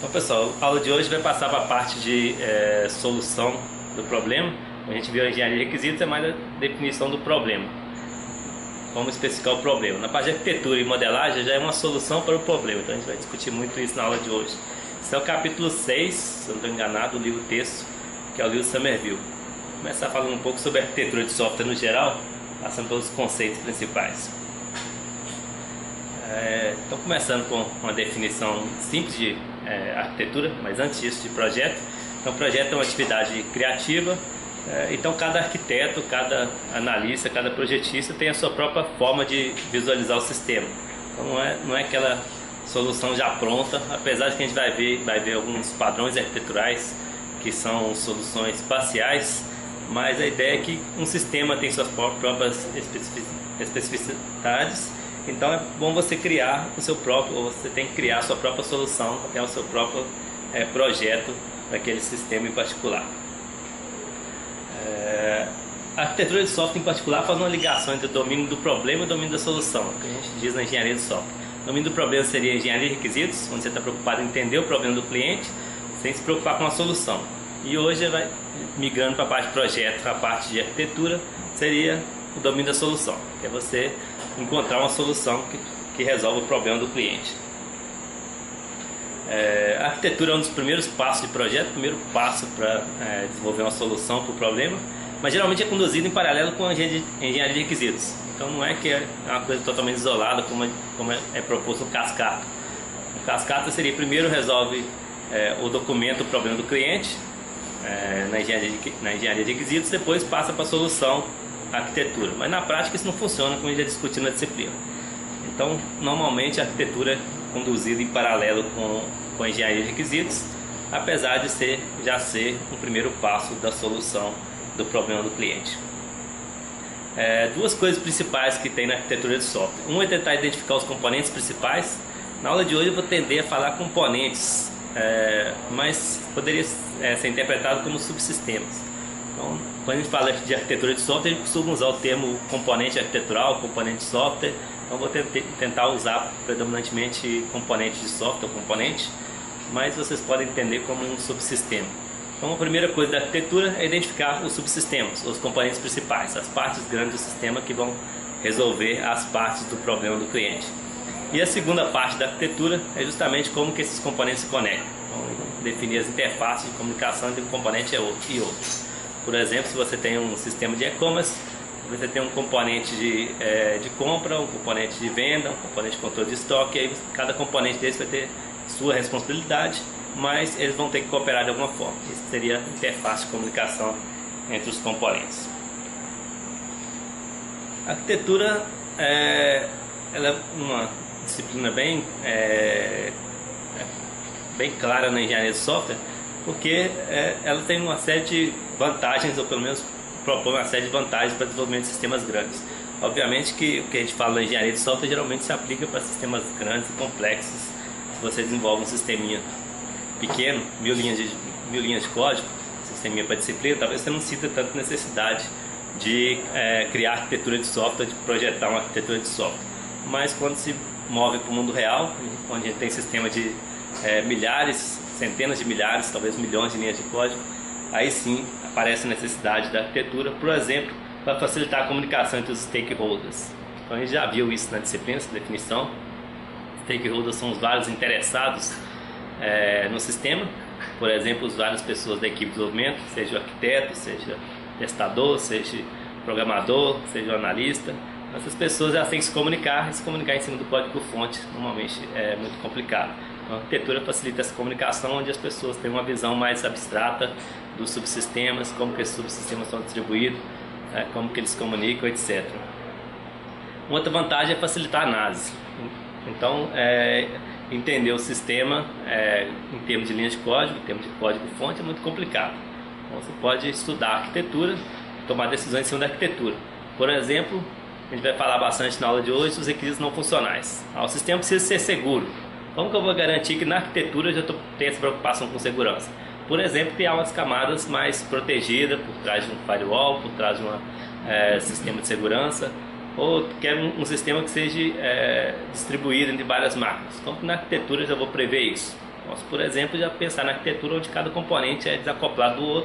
Bom, pessoal, a aula de hoje vai passar para a parte de solução do problema. Como a gente viu, a engenharia de requisitos é mais a definição do problema, como especificar o problema. Na parte de arquitetura e modelagem já é uma solução para o problema, então a gente vai discutir muito isso na aula de hoje. Esse é o capítulo 6, se eu não estou enganado, do livro texto, que é o livro Somerville. Vou começar falando um pouco sobre a arquitetura de software no geral, passando pelos conceitos principais. Então, começando com uma definição simples de arquitetura, mas antes disso, de projeto. Então, projeto é uma atividade criativa. Então, cada arquiteto, cada analista, cada projetista tem a sua própria forma de visualizar o sistema. Então, não é aquela solução já pronta, apesar de que a gente vai ver alguns padrões arquiteturais que são soluções parciais, mas a ideia é que um sistema tem suas próprias especificidades. Então é bom você criar o seu próprio, ou você tem que criar a sua própria solução, até o seu próprio projeto para aquele sistema em particular. A arquitetura de software em particular faz uma ligação entre o domínio do problema e o domínio da solução, que a gente diz na engenharia de software. O domínio do problema seria a engenharia de requisitos, onde você está preocupado em entender o problema do cliente, sem se preocupar com a solução. E hoje vai migrando para a parte de projeto, para a parte de arquitetura, seria o domínio da solução, que é você encontrar uma solução que resolve o problema do cliente. A arquitetura é um dos primeiros passos de projeto, o primeiro passo para desenvolver uma solução para o problema, mas geralmente é conduzido em paralelo com a engenharia de requisitos. Então não é que é uma coisa totalmente isolada como é proposto no cascata. O cascata seria primeiro resolve o documento, o problema do cliente, na engenharia de requisitos, depois passa para a solução, a arquitetura. Mas na prática isso não funciona, como a gente já discutiu na disciplina. Então normalmente a arquitetura é conduzida em paralelo com a engenharia de requisitos, apesar de já ser o primeiro passo da solução do problema do cliente. Duas coisas principais que tem na arquitetura de software. Uma é tentar identificar os componentes principais. Na aula de hoje eu vou tender a falar componentes, mas poderia ser interpretado como subsistemas. Então, quando a gente fala de arquitetura de software, a gente costuma usar o termo componente arquitetural, componente de software. Então vou tentar usar predominantemente componente de software, componente, mas vocês podem entender como um subsistema. Então a primeira coisa da arquitetura é identificar os subsistemas, os componentes principais, as partes grandes do sistema que vão resolver as partes do problema do cliente. E a segunda parte da arquitetura é justamente como que esses componentes se conectam. Então, definir as interfaces de comunicação entre um componente e outro. Por exemplo, se você tem um sistema de e-commerce, você tem um componente de compra, um componente de venda, um componente de controle de estoque, e aí cada componente desse vai ter sua responsabilidade, mas eles vão ter que cooperar de alguma forma. Isso seria a interface de comunicação entre os componentes. A arquitetura ela é uma disciplina bem clara na engenharia de software, porque ela tem uma série de vantagens, ou pelo menos propõe uma série de vantagens para o desenvolvimento de sistemas grandes. Obviamente que o que a gente fala na engenharia de software geralmente se aplica para sistemas grandes e complexos. Se você desenvolve um sisteminha pequeno, mil linhas de código, sisteminha para disciplina, talvez você não sinta tanta necessidade de criar arquitetura de software, de projetar uma arquitetura de software. Mas quando se move para o mundo real, onde a gente tem sistema de milhares, centenas de milhares, talvez milhões de linhas de código, aí sim aparece a necessidade da arquitetura, por exemplo, para facilitar a comunicação entre os stakeholders. Então a gente já viu isso na disciplina, essa definição. Stakeholders são os vários interessados no sistema, por exemplo, as várias pessoas da equipe de desenvolvimento, seja o arquiteto, seja testador, seja programador, seja o analista. Essas pessoas elas têm que se comunicar, e se comunicar em cima do código-fonte normalmente é muito complicado. Então, a arquitetura facilita essa comunicação, onde as pessoas têm uma visão mais abstrata dos subsistemas, como que esses subsistemas são distribuídos, como que eles comunicam, etc. Uma outra vantagem é facilitar a análise. Então, entender o sistema em termos de linhas de código, em termos de código-fonte, é muito complicado. Então, você pode estudar a arquitetura, tomar decisões em cima da arquitetura. Por exemplo, a gente vai falar bastante na aula de hoje dos requisitos não funcionais. O sistema precisa ser seguro. Como que eu vou garantir que na arquitetura eu já tenho essa preocupação com segurança? Por exemplo, criar umas camadas mais protegidas por trás de um firewall, por trás de um sistema de segurança, ou quero um sistema que seja distribuído entre várias máquinas. Então, na arquitetura eu já vou prever isso. Posso, por exemplo, já pensar na arquitetura onde cada componente é desacoplado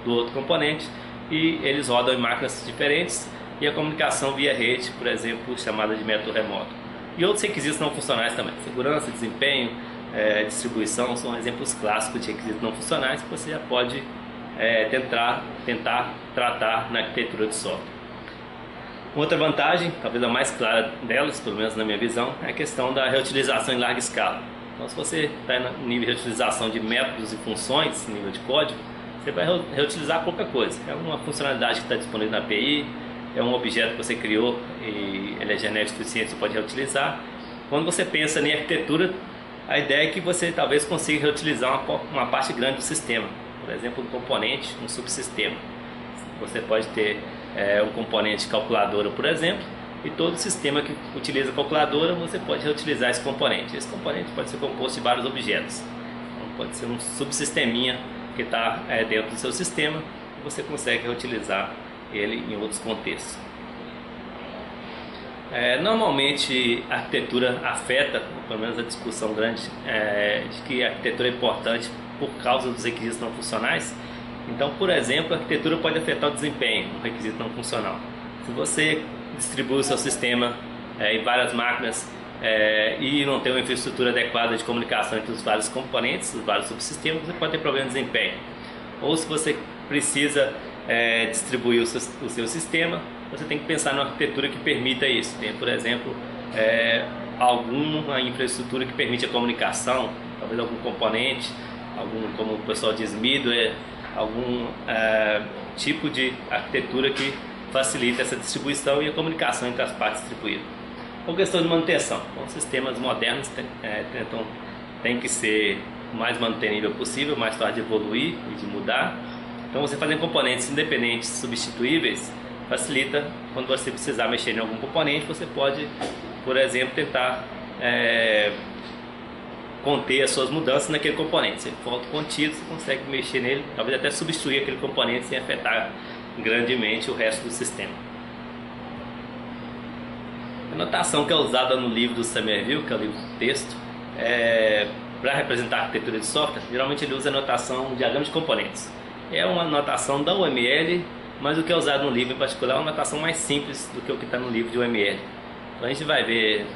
do outro componente e eles rodam em máquinas diferentes e a comunicação via rede, por exemplo, chamada de método remoto. E outros requisitos não funcionais também, segurança, desempenho, distribuição, são exemplos clássicos de requisitos não funcionais que você já pode tentar tratar na arquitetura de software. Outra vantagem, talvez a mais clara delas, pelo menos na minha visão, é a questão da reutilização em larga escala. Então, se você está no nível de reutilização de métodos e funções, nível de código, você vai reutilizar pouca coisa. É uma funcionalidade que está disponível na API, é um objeto que você criou e ele é genérico suficiente, você pode reutilizar. Quando você pensa em arquitetura, a ideia é que você talvez consiga reutilizar uma parte grande do sistema. Por exemplo, um componente, um subsistema. Você pode ter um componente calculadora, por exemplo, e todo sistema que utiliza calculadora, você pode reutilizar esse componente. Esse componente pode ser composto de vários objetos. Então, pode ser um subsisteminha que está dentro do seu sistema, e você consegue reutilizar ele em outros contextos. Normalmente a arquitetura afeta, pelo menos a discussão grande de que a arquitetura é importante por causa dos requisitos não funcionais. Então, por exemplo, a arquitetura pode afetar o desempenho, um requisito não funcional. Se você distribui o seu sistema em várias máquinas e não tem uma infraestrutura adequada de comunicação entre os vários componentes, os vários subsistemas, você pode ter problema de desempenho. Ou se você precisa distribuir o seu sistema, você tem que pensar numa arquitetura que permita isso. Tem, por exemplo, alguma infraestrutura que permite a comunicação, talvez algum componente, como o pessoal diz, middleware, algum tipo de arquitetura que facilita essa distribuição e a comunicação entre as partes distribuídas. Ou questão de manutenção. Então, sistemas modernos têm que ser o mais mantenível possível, mais fácil de evoluir e de mudar. Então, você fazer componentes independentes, substituíveis, facilita quando você precisar mexer em algum componente. Você pode, por exemplo, tentar conter as suas mudanças naquele componente. Se ele for autocontido, você consegue mexer nele, talvez até substituir aquele componente sem afetar grandemente o resto do sistema. A notação que é usada no livro do Somerville, que é o livro de texto, para representar a arquitetura de software, geralmente ele usa a notação diagrama de componentes. É uma notação da UML, mas o que é usado no livro em particular é uma notação mais simples do que o que está no livro de UML. Então a gente vai ver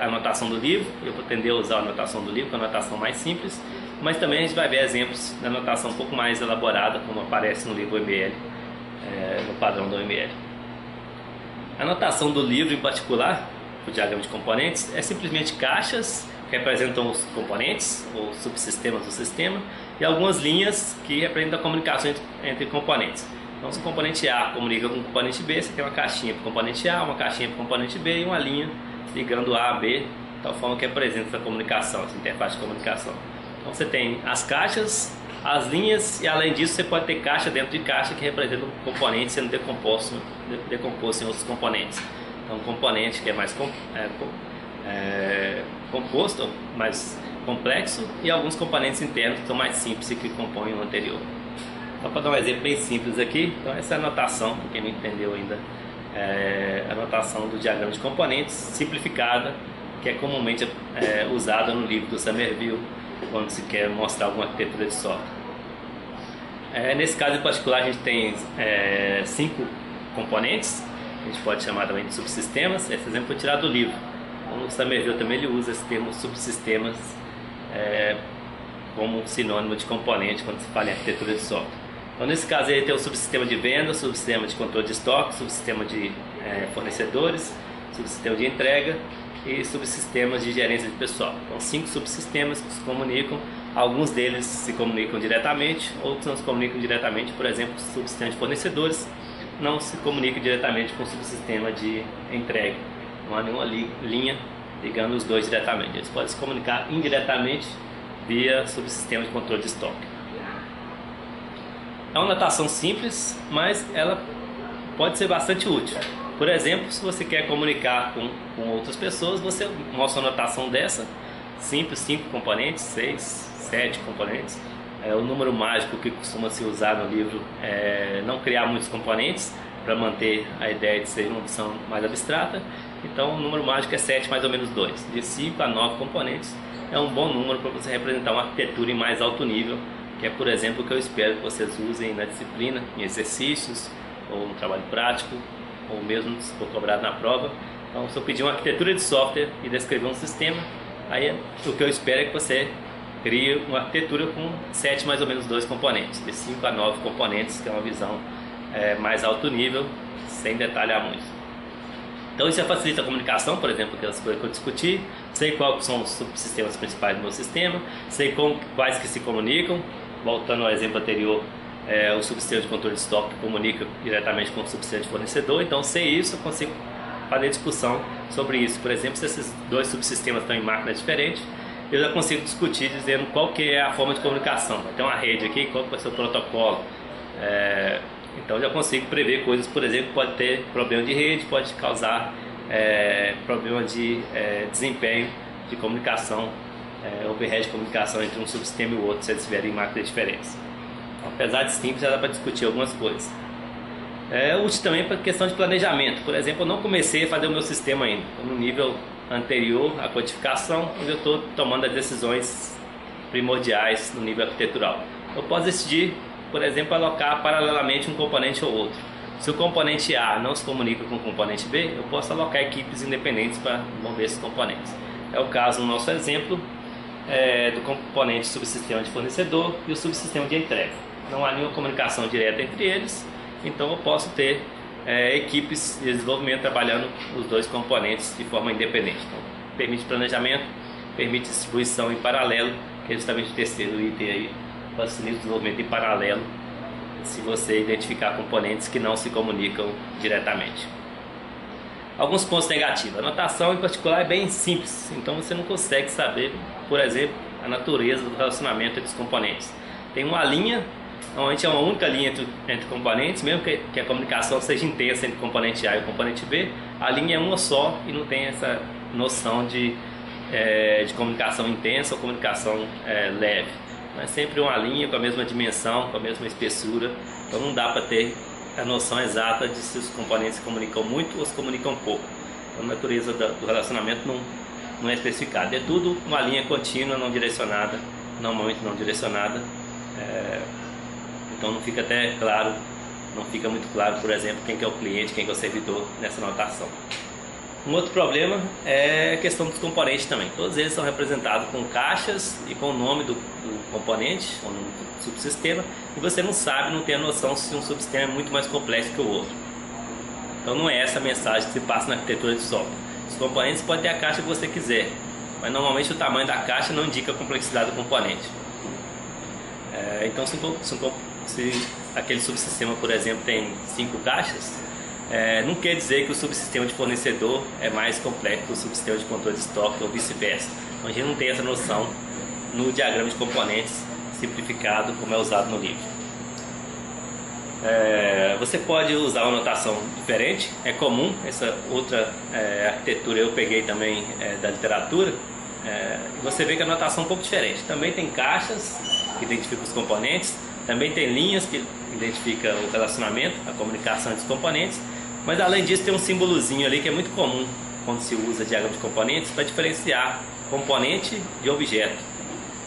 a notação do livro. Eu vou tender a usar a notação do livro, que é a notação mais simples, mas também a gente vai ver exemplos da notação um pouco mais elaborada, como aparece no livro UML, no padrão do UML. A notação do livro em particular, o diagrama de componentes, é simplesmente caixas que representam os componentes ou subsistemas do sistema e algumas linhas que representam a comunicação entre componentes. Então, se o componente A comunica com o componente B, você tem uma caixinha para o componente A, uma caixinha para o componente B e uma linha ligando A a B, de tal forma que apresenta essa comunicação, essa interface de comunicação. Então, você tem as caixas, as linhas e, além disso, você pode ter caixa dentro de caixa que representa um componente sendo decomposto em outros componentes. Então, um componente que é mais composto, mais complexo, e alguns componentes internos que são mais simples e que compõem o anterior. Só para dar um exemplo bem simples aqui, então essa é a notação, para quem não entendeu ainda, a notação do diagrama de componentes simplificada, que é comumente usada no livro do Somerville quando se quer mostrar alguma arquitetura de software. Nesse caso em particular a gente tem 5 componentes, a gente pode chamar também de subsistemas. Esse exemplo foi tirado do livro. Então, o Somerville também ele usa esse termo subsistemas como sinônimo de componente quando se fala em arquitetura de software. Então, nesse caso ele tem o subsistema de venda, o subsistema de controle de estoque, o subsistema de fornecedores, o subsistema de entrega e subsistemas de gerência de pessoal. Então, 5 subsistemas que se comunicam. Alguns deles se comunicam diretamente, outros não se comunicam diretamente. Por exemplo, o subsistema de fornecedores não se comunica diretamente com o subsistema de entrega. Não há nenhuma linha ligando os dois diretamente. Eles podem se comunicar indiretamente via subsistema de controle de estoque. É uma notação simples, mas ela pode ser bastante útil. Por exemplo, se você quer comunicar com outras pessoas, você mostra uma notação dessa, simples, 5 componentes, 6, 7 componentes. O número mágico que costuma se usar no livro é não criar muitos componentes, para manter a ideia de ser uma opção mais abstrata. Então o número mágico é 7 mais ou menos 2. De 5 a 9 componentes é um bom número para você representar uma arquitetura em mais alto nível, que é, por exemplo, o que eu espero que vocês usem na disciplina, em exercícios, ou no trabalho prático, ou mesmo se for cobrado na prova. Então, se eu pedir uma arquitetura de software e descrever um sistema, aí o que eu espero é que você crie uma arquitetura com 7 mais ou menos 2 componentes, de 5 a 9 componentes, que é uma visão mais alto nível, sem detalhar muito. Então isso já facilita a comunicação, por exemplo, aquelas coisas que eu discuti, sei quais são os subsistemas principais do meu sistema, sei quais que se comunicam, voltando ao exemplo anterior, o subsistema de controle de estoque que comunica diretamente com o subsistema de fornecedor. Então, sei isso, eu consigo fazer discussão sobre isso. Por exemplo, se esses dois subsistemas estão em máquinas diferentes, eu já consigo discutir dizendo qual que é a forma de comunicação. Vai ter uma rede aqui, qual que vai ser o protocolo. Então, já consigo prever coisas, por exemplo, pode ter problema de rede, pode causar problema de desempenho de comunicação, overhead de comunicação entre um subsistema e o outro, se eles estiverem em máquinas diferentes. Apesar de simples, já dá para discutir algumas coisas. É útil também para questão de planejamento. Por exemplo, eu não comecei a fazer o meu sistema ainda. Estou no nível anterior à codificação, onde eu estou tomando as decisões primordiais no nível arquitetural. Eu posso decidir, por exemplo, alocar paralelamente um componente ou outro. Se o componente A não se comunica com o componente B, eu posso alocar equipes independentes para mover esses componentes. É o caso no nosso exemplo do componente subsistema de fornecedor e o subsistema de entrega. Não há nenhuma comunicação direta entre eles, então eu posso ter equipes de desenvolvimento trabalhando os dois componentes de forma independente. Então, permite planejamento, permite distribuição em paralelo, que é justamente o terceiro item aí, facilita o desenvolvimento em paralelo, se você identificar componentes que não se comunicam diretamente. Alguns pontos negativos. A notação em particular é bem simples, então você não consegue saber, por exemplo, a natureza do relacionamento entre os componentes. Tem uma linha, normalmente é uma única linha entre componentes, mesmo que a comunicação seja intensa entre o componente A e o componente B, a linha é uma só e não tem essa noção de comunicação intensa ou comunicação leve. É sempre uma linha com a mesma dimensão, com a mesma espessura, então não dá para ter a noção exata de se os componentes se comunicam muito ou se comunicam pouco. Então, a natureza do relacionamento não é especificada. É tudo uma linha contínua, não direcionada, normalmente não direcionada. Então não fica até claro, não fica muito claro, por exemplo, quem que é o cliente, quem que é o servidor nessa notação. Um outro problema é a questão dos componentes também. Todos eles são representados com caixas e com o nome do componente, ou no subsistema, e você não sabe, não tem a noção se um subsistema é muito mais complexo que o outro. Então não é essa a mensagem que se passa na arquitetura de software. Os componentes podem ter a caixa que você quiser, mas normalmente o tamanho da caixa não indica a complexidade do componente. Então se aquele subsistema, por exemplo, tem 5 caixas, não quer dizer que o subsistema de fornecedor é mais complexo que o subsistema de controle de estoque ou vice-versa. Então, a gente não tem essa noção no diagrama de componentes simplificado como é usado no livro. Você pode usar uma notação diferente, é comum. Essa outra arquitetura eu peguei também da literatura. Você vê que a notação é um pouco diferente. Também tem caixas que identificam os componentes, também tem linhas que identificam o relacionamento, a comunicação entre os componentes, mas além disso tem um símbolozinho ali que é muito comum quando se usa diagrama de componentes para diferenciar componente de objeto.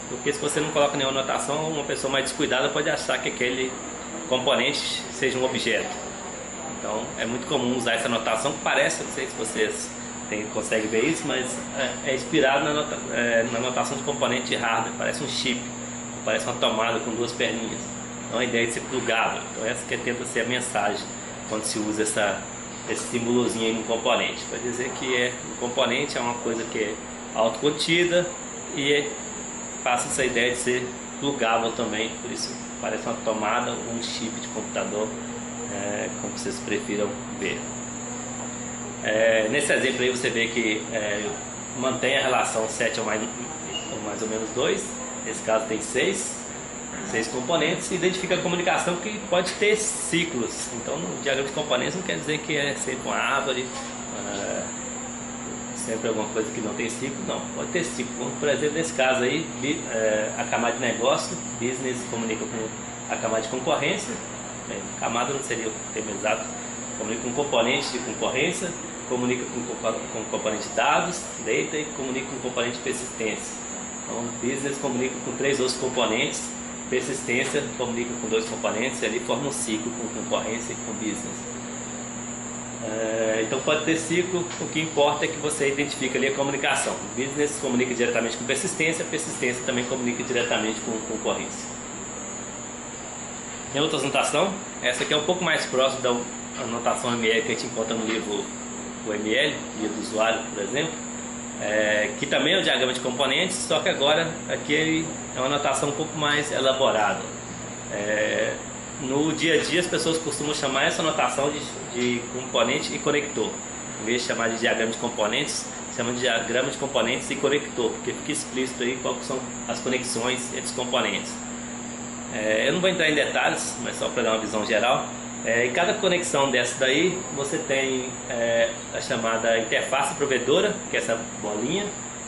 Porque se você não coloca nenhuma notação, uma pessoa mais descuidada pode achar que aquele componente seja um objeto. Então é muito comum usar essa notação que parece, não sei se vocês conseguem ver isso, mas é inspirado na notação de componente de hardware, parece um chip, parece uma tomada com 2 perninhas. Então a ideia é de ser plugável. Então essa que tenta ser a mensagem quando se usa esse símbolozinho aí no componente, para dizer que o componente é uma coisa que é autocontida e passa essa ideia de ser plugável também, por isso parece uma tomada ou um chip de computador, como vocês prefiram ver. Nesse exemplo aí você vê que mantém a relação 7 ou mais ou menos 2, nesse caso tem 6 componentes, e identifica a comunicação que pode ter ciclos. Então no diagrama de componentes não quer dizer que é sempre uma árvore, sempre alguma coisa que não tem ciclo, não, pode ter ciclo. Por exemplo, nesse caso aí, a camada de negócio, business, comunica com a camada de concorrência, camada não seria o termo exato, comunica com componente de concorrência, comunica com componente de dados, data, e comunica com componente de persistência. Então, business comunica com 3 outros componentes, persistência comunica com 2 componentes, e ali forma um ciclo com concorrência e com business. Então pode ter ciclo, o que importa é que você identifica ali a comunicação. O business comunica diretamente com persistência, a persistência também comunica diretamente com concorrência. Tem outra notação, essa aqui é um pouco mais próxima da notação ML que a gente encontra no livro o ML, Guia do Usuário, por exemplo, que também é um diagrama de componentes, só que agora aqui é uma notação um pouco mais elaborada. No dia a dia as pessoas costumam chamar essa notação de componente e conector. Em vez de chamar de diagrama de componentes, chama de diagrama de componentes e conector, porque fica explícito aí quais são as conexões entre os componentes. Eu não vou entrar em detalhes, mas só para dar uma visão geral. Em cada conexão dessa daí, você tem a chamada interface provedora, que é essa bolinha,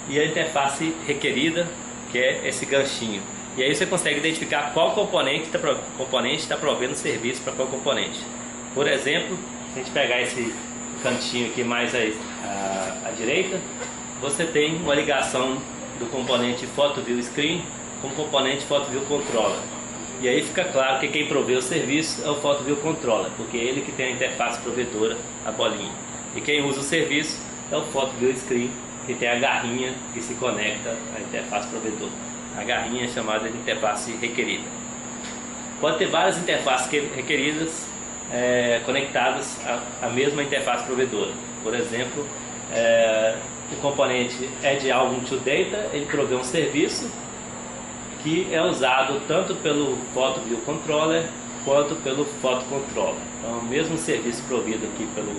e a interface requerida, que é esse ganchinho. E aí você consegue identificar qual componente está provendo serviço para qual componente. Por exemplo, se a gente pegar esse cantinho aqui mais à direita, você tem uma ligação do componente PhotoView-Screen com o componente PhotoView-Controller. E aí fica claro que quem provê o serviço é o PhotoView-Controller, porque é ele que tem a interface provedora, a bolinha. E quem usa o serviço é o PhotoView-Screen, que tem a garrinha que se conecta à interface provedora. A garrinha é chamada de interface requerida. Pode ter várias interfaces requeridas conectadas à mesma interface provedora. Por exemplo, o componente AddAlbum2Data, ele provê um serviço que é usado tanto pelo PhotoView-Controller quanto pelo PhotoController. Então, o mesmo serviço provido aqui pelo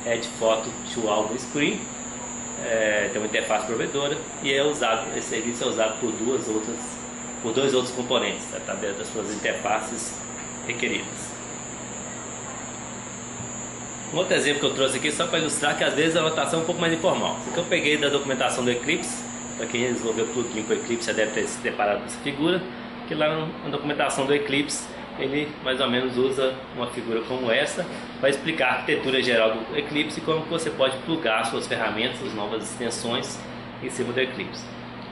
AddPhoto2Album-Screen, tem uma interface provedora, e esse serviço é usado por dois outros componentes, através das suas interfaces requeridas. Um outro exemplo que eu trouxe aqui só para ilustrar que às vezes a notação é um pouco mais informal. Isso que eu peguei da documentação do Eclipse. Para quem desenvolveu plugin com o Eclipse já deve ter se deparado com essa figura, que lá na documentação do Eclipse ele mais ou menos usa uma figura como essa para explicar a arquitetura geral do Eclipse e como você pode plugar suas ferramentas, as novas extensões em cima do Eclipse.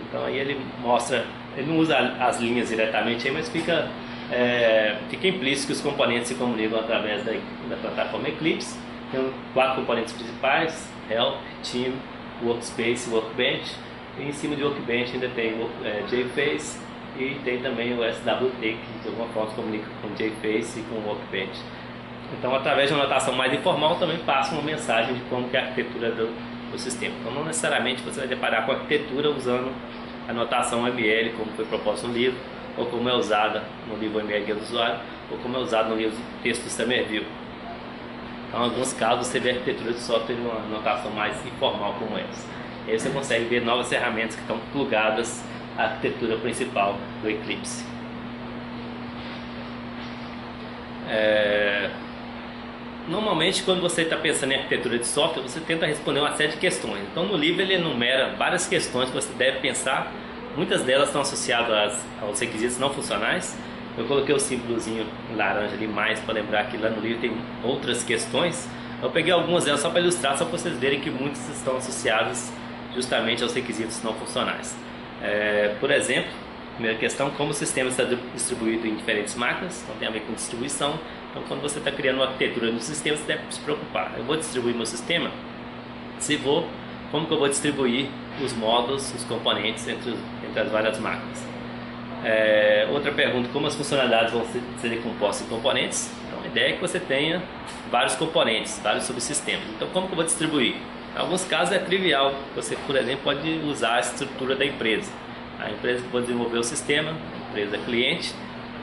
Então aí ele mostra, ele não usa as linhas diretamente aí, mas fica implícito que os componentes se comunicam através da plataforma Eclipse. Tem 4 componentes principais: Help, Team, Workspace e Workbench. E em cima de Workbench ainda tem o JFace e tem também o SWT, que de alguma forma se comunica com o JFace e com o Workbench. Então, através de uma notação mais informal, também passa uma mensagem de como que é a arquitetura do sistema. Então, não necessariamente você vai deparar com a arquitetura usando a notação ML, como foi proposto no livro, ou como é usada no livro ML Guia do Usuário, ou como é usado no livro Texto Somerville. Então, em alguns casos, você vê a arquitetura de software em uma notação mais informal como essa. E aí você consegue ver novas ferramentas que estão plugadas à arquitetura principal do Eclipse. Normalmente, quando você está pensando em arquitetura de software, você tenta responder uma série de questões. Então, no livro ele enumera várias questões que você deve pensar. Muitas delas estão associadas aos requisitos não funcionais. Eu coloquei o símbolozinho laranja ali mais para lembrar que lá no livro tem outras questões. Eu peguei algumas delas só para ilustrar, só para vocês verem que muitas estão associadas justamente aos requisitos não funcionais. Por exemplo, primeira questão: como o sistema está distribuído em diferentes máquinas. Então tem a ver com distribuição. Então, quando você está criando uma arquitetura no sistema, você deve se preocupar: eu vou distribuir meu sistema? Se vou, como que eu vou distribuir os módulos, os componentes entre as várias máquinas? Outra pergunta: como as funcionalidades vão ser decompostas em componentes? Então, a ideia é que você tenha vários componentes, vários subsistemas. Então, como que eu vou distribuir? Em alguns casos é trivial. Você, por exemplo, pode usar a estrutura da empresa. A empresa que vai desenvolver o sistema, a empresa cliente,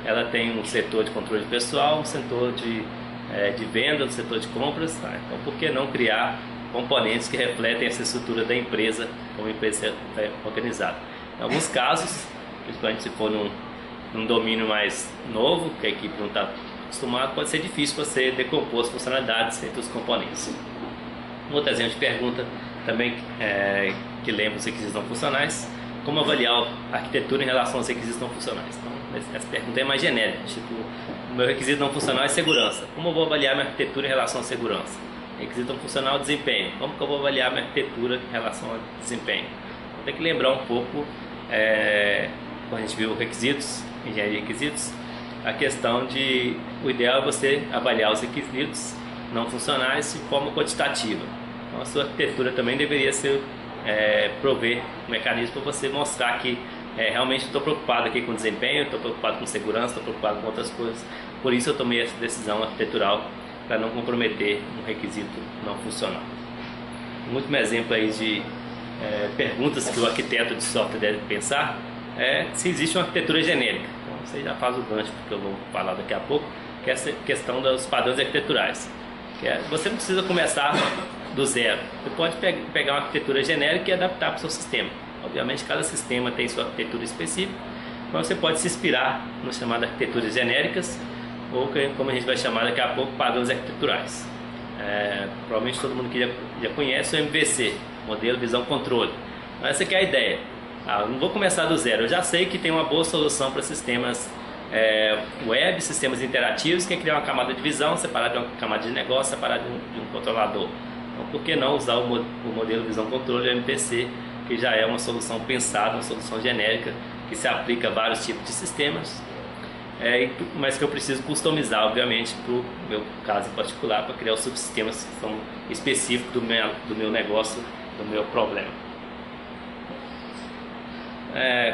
ela tem um setor de controle pessoal, um setor de venda, um setor de compras. Então, por que não criar componentes que refletem essa estrutura da empresa, como a empresa é organizada? Em alguns casos, principalmente se for num domínio mais novo, que a equipe não está acostumada, pode ser difícil você decompor as funcionalidades entre os componentes. Um outro exemplo de pergunta também que lembra os requisitos não funcionais: como avaliar a arquitetura em relação aos requisitos não funcionais? Então, essa pergunta é mais genérica, tipo, o meu requisito não funcional é segurança. Como eu vou avaliar minha arquitetura em relação à segurança? Requisito não funcional é desempenho. Como que eu vou avaliar minha arquitetura em relação ao desempenho? Então, tem que lembrar um pouco quando a gente viu requisitos, engenharia de requisitos, a questão de o ideal é você avaliar os requisitos não funcionais de forma quantitativa. Então a sua arquitetura também deveria ser prover um mecanismo para você mostrar que realmente estou preocupado aqui com desempenho, estou preocupado com segurança, estou preocupado com outras coisas. Por isso eu tomei essa decisão arquitetural para não comprometer um requisito não funcional. Um último exemplo aí de perguntas que o arquiteto de software deve pensar é se existe uma arquitetura genérica. Então você já faz o gancho, porque eu vou falar daqui a pouco, que é essa questão dos padrões arquiteturais. Você não precisa começar do zero. Você pode pegar uma arquitetura genérica e adaptar para o seu sistema. Obviamente cada sistema tem sua arquitetura específica, mas você pode se inspirar no chamado arquiteturas genéricas, ou como a gente vai chamar daqui a pouco, padrões arquiteturais. Provavelmente todo mundo que já conhece o MVC, Modelo Visão Controle. Mas essa aqui é a ideia. Eu não vou começar do zero, eu já sei que tem uma boa solução para sistemas web, sistemas interativos, que é criar uma camada de visão separada de uma camada de negócio, separada de um controlador. Então por que não usar o Modelo Visão Controle, o MVC, que já é uma solução pensada, uma solução genérica, que se aplica a vários tipos de sistemas, mas que eu preciso customizar, obviamente, para o meu caso em particular, para criar os subsistemas que são específicos do meu negócio, do meu problema.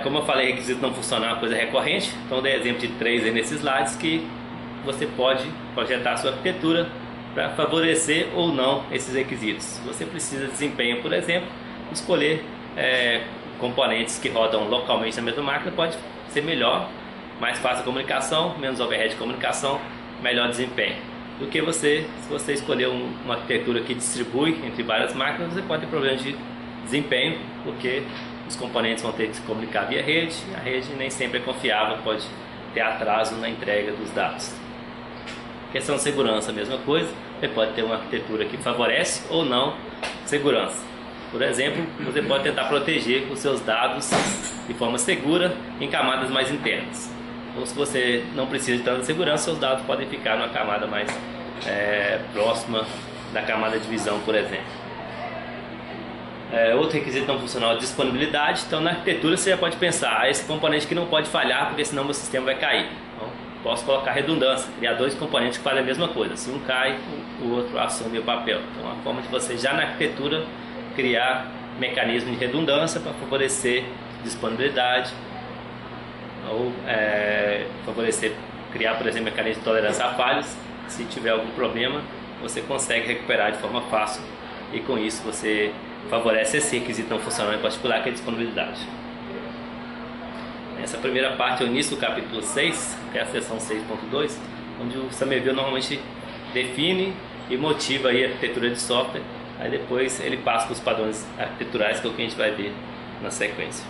Como eu falei, requisito não funcionar é uma coisa recorrente, então eu dei exemplo de 3 aí nesses slides que você pode projetar a sua arquitetura para favorecer ou não esses requisitos. Você precisa de desempenho, por exemplo, escolher componentes que rodam localmente na mesma máquina pode ser melhor, mais fácil a comunicação, menos overhead de comunicação, melhor desempenho. Do que se você escolher uma arquitetura que distribui entre várias máquinas, você pode ter problemas de desempenho, porque os componentes vão ter que se comunicar via rede, e a rede nem sempre é confiável, pode ter atraso na entrega dos dados. Questão de segurança, a mesma coisa, você pode ter uma arquitetura que favorece ou não segurança. Por exemplo, você pode tentar proteger os seus dados de forma segura em camadas mais internas. Ou se você não precisa de tanta segurança, seus dados podem ficar numa camada mais próxima da camada de visão, por exemplo. Outro requisito não funcional é a disponibilidade. Então na arquitetura você já pode pensar, esse componente que não pode falhar, porque senão meu sistema vai cair. Então, posso colocar redundância, criar 2 componentes que fazem a mesma coisa. Se um cai, o outro assume o papel. Então a forma de você já na arquitetura criar mecanismo de redundância para favorecer disponibilidade, ou criar, por exemplo, mecanismo de tolerância a falhas. Se tiver algum problema, você consegue recuperar de forma fácil, e com isso você favorece esse requisito não funcional em particular, que é a disponibilidade. Essa primeira parte é o início do capítulo 6, que é a seção 6.2, onde o Somerville normalmente define e motiva aí a arquitetura de software. Aí depois ele passa para os padrões arquiteturais, que é o que a gente vai ver na sequência.